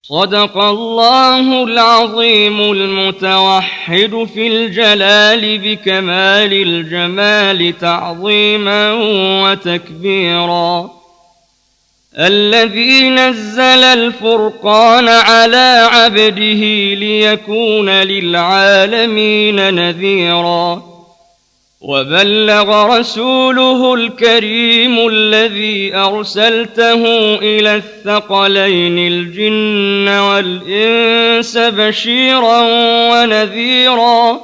صدق الله العظيم المتوحد في الجلال بكمال الجمال تعظيما وتكبيرا الذي نزل الفرقان على عبده ليكون للعالمين نذيرا وبلغ رسوله الكريم الذي أرسلته إلى الثقلين الجن والإنس بشيرا ونذيرا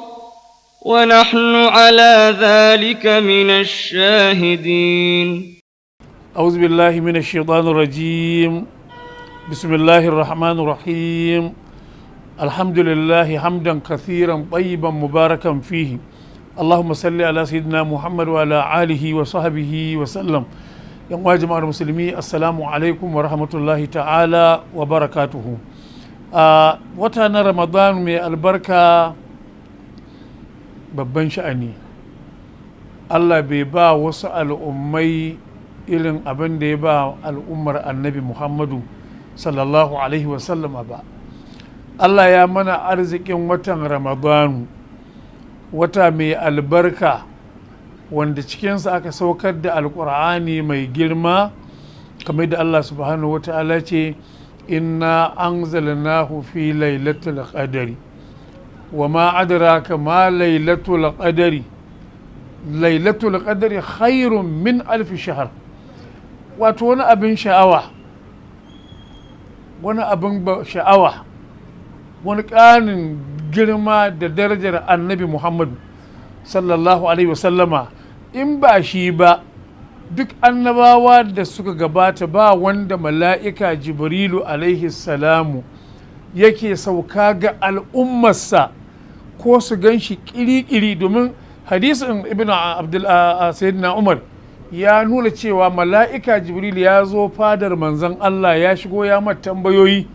ونحن على ذلك من الشاهدين. أعوذ بالله من الشيطان الرجيم. بسم الله الرحمن الرحيم. الحمد لله حمدا كثيرا طيبا مباركا فيه. اللهم صل على سيدنا محمد وعلى آله وصحبه وسلم. يا جماعة المسلمين السلام عليكم ورحمة الله تعالى وبركاته. وتانا رمضان من البركة babban sha'ani. Allah bai ba wasu al'ummai irin abin da ya ba al'ummar annabi Muhammadu sallallahu alaihi wasallama ba. Allah ya mana arzikin watan Ramadanu, wata mai albarka wanda cikinsa aka saukar da alkur'ani mai girma, kamar da Allah subhanahu wa ta'ala ce inna anzalnahu fi lailatul qadari wa ma adraka ma lailatul qadari lailatul qadari khairun min alf shahr. Wato wani abin sha'awa, wani ƙanin girma da darajar annabi Muhammadu sallallahu alaihi wasallama, in ba shi ba duk annabawa da suka gabata ba wanda mala'ika Jibrilu alaihi salamu yake sauka ga al'ummarsa ko su gan shi ƙiri-ƙiri, domin hadisin ibn sayyidina Umar ya nuna cewa mala'ika Jibrilu ya zo fadar manzon Allah, ya shigo ya mata tambayoyi.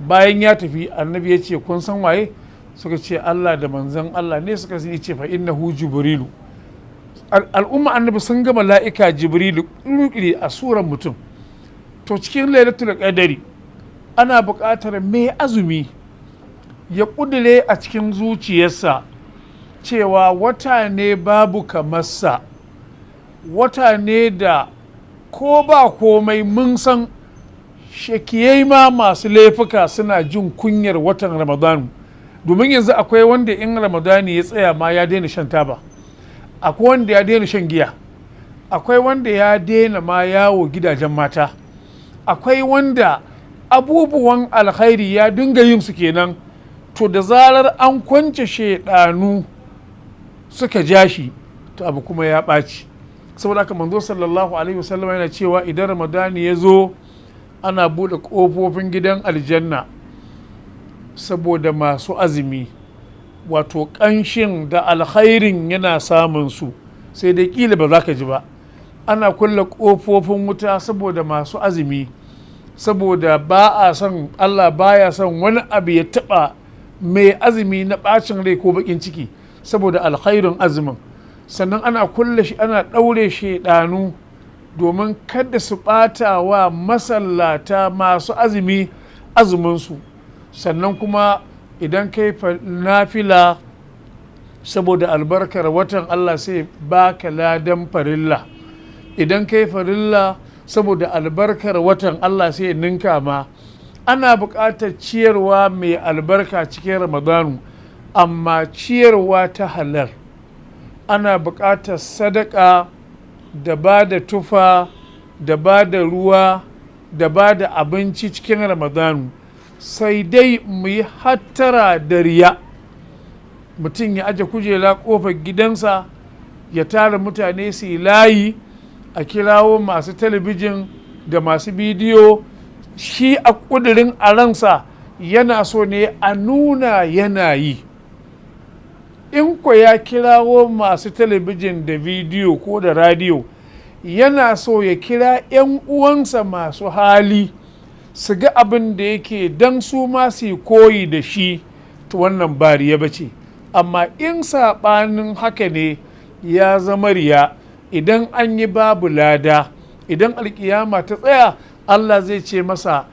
Bayan ya tafi, annabi ya ce kun san waye? Suka ce Allah da manzon Allah ne. Suka ce fa innahu Jibrilu. Al'umma annabi sun ga mala'ika Jibrilu ƙiri a suran mutum. To cikin lailatul qadari ana buƙatar mai azumi ya ƙudure a cikin zuciyarsa cewa wata ne babu kamarsa, wata ne da ko ba komai mun san shakiyai ma masu laifuka suna jin kunyar watan Ramadanu, domin yanzu akwai wanda in Ramadani ya tsaya ma ya daina shan taba, akwai wanda ya daina shan giya, akwai wanda ya daina ma yawo gidajen mata, akwai wanda abubuwan alkhairi ya dinga yin su kenan. To da zarar an kwance shaidanu suka ja shi, to abu kuma ya ɓaci. Saboda haka manzo sallallahu alaihi wasallam yana cewa idan Ramadani ya zo ana buɗe ƙofofin gidan aljanna saboda masu azumi, wato ƙanshin da alkhairin yana samun su, sai dai ƙila ba za ka ji ba. Ana kulle ƙofofin wuta saboda masu azumi, saboda ba a son, Allah baya son wani abu ya taɓa mai azumi na ɓacin rai ko baƙin ciki saboda alkhairin azumin. Sannan ana kulle shi, ana ɗaure shaidanu domin kada su ɓata wa masallata masu azumi azuminsu. Sannan kuma idan kai nafila saboda albarkar watan, Allah sai baka ladan farilla. Idan kai farilla saboda albarkar watan, Allah sai ninka ma. Ana buƙatar ciyarwa mai albarka cikin Ramadanu, amma ciyarwa ta halal. Ana buƙatar sadaka da ba da tufa, da ba da ruwa, da ba da abinci cikin Ramadanu. Sai dai mu yi hattara da riya. Mutum ya aje kujera ƙofar gidansa ya tara mutane su yi layi, a kirawo masu talabijin da masu bidiyo, shi a ƙudurin a ransa yana so ne a nuna yana yi. In ko ya kirawo masu talabijin da bidiyo ko da radiyo, yana so ya kira 'yan uwansa masu hali su ga abin da yake don su ma su koyi da shi, to wannan ba riya ba ce. Amma in saɓanin haka ne ya zama riya, idan an yi babu lada, idan alkiyama ta tsaya Allah zai ce masa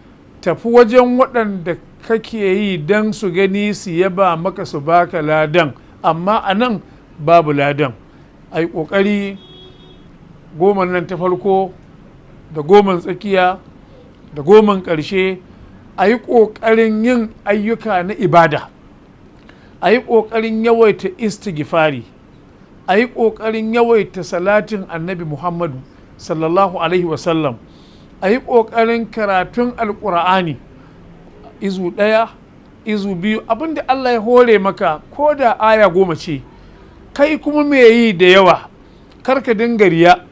tafi wajen waɗanda kake yi don su gani su yaba maka su baka ladan, amma a nan babu ladan. A yi ƙoƙari goman nan ta farko da goman tsakiya da goman ƙarshe a yi ƙoƙarin yin ayyuka na ibada, a yi ƙoƙarin yawaita istighfari, a yi ƙoƙarin yawaita salatin annabi Muhammadu sallallahu alaihi wasallam, a yi ƙoƙarin karatun alƙur'ani izu ɗaya izu biyu, abinda Allah ya hore maka ko da aya 10 ce. Kai kuma me yi da yawa, karka dinga riya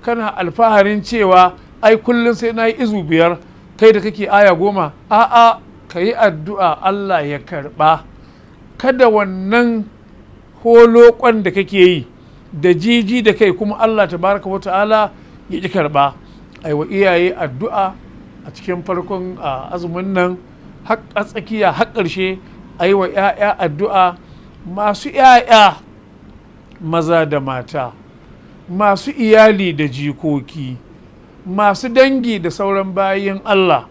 kana alfaharin cewa ai kullum sai na yi izu 5 kai da kake aya 10. A'a, ka yi addu'a Allah ya karɓa. Kada wannan holokon da kake yi da jiji da kai kuma Allah tabaraka wa ta'ala ya ƙi karɓa. Aiwa iyaye addu'a a cikin farkon azumin nan har a tsakiya har ƙarshe, aiwa 'ya'ya addu'a, masu 'ya'ya maza da mata, masu iyali da jikoki, masu dangi da sauran bayin Allah.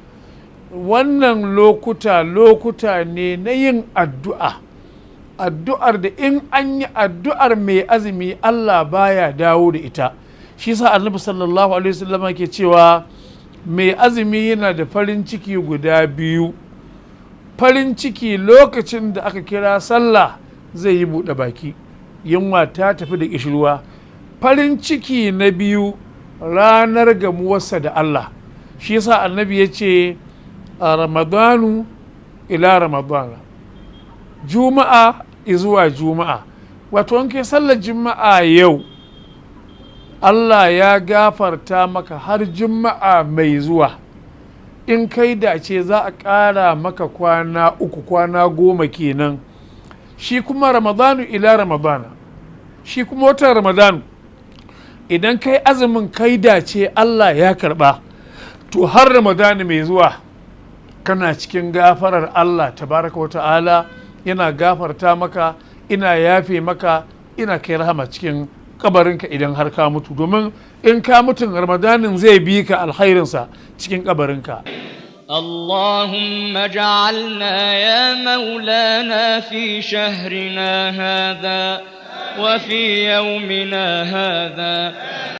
Wannan lokuta ne na yin addu'a, addu'ar da in an yi addu'ar mai azumi Allah baya dawo da ita. Shi sa annabi sallallahu alaihi wasallam ke cewa mai azumi yana da farin ciki guda biyu. Farin ciki lokacin da aka kira sallah zai yi buɗe baki, yunwa ta tafi da ƙishirwa. Farin ciki na biyu ranar gamuwarsa da Allah. Shi sa annabi ya ce a ramadanu ila ramadana, juma'a izuwa juma'a. Wato an kai sallar juma'a yau, Allah ya gafarta maka har juma'a mai zuwa. In kai dace za a ƙara maka kwana 3, kwana 10 kenan. Shi kuma ramadanu ila ramadana, shi kuma watan ramadanu idan kai azumin kai dace Allah ya karɓa, to har ramadanu mai zuwa kana cikin gafarar Allah tabaraka wa ta'ala. Yana gafarta maka, ina yafe maka, ina kai rahama cikin kabarinka idan har ka mutu, domin in ka mutun ramadanin zai bi ka alkhairinsa cikin kabarinka. اللهم اجعلنا يا مولانا في شهرنا هذا وفي يومنا هذا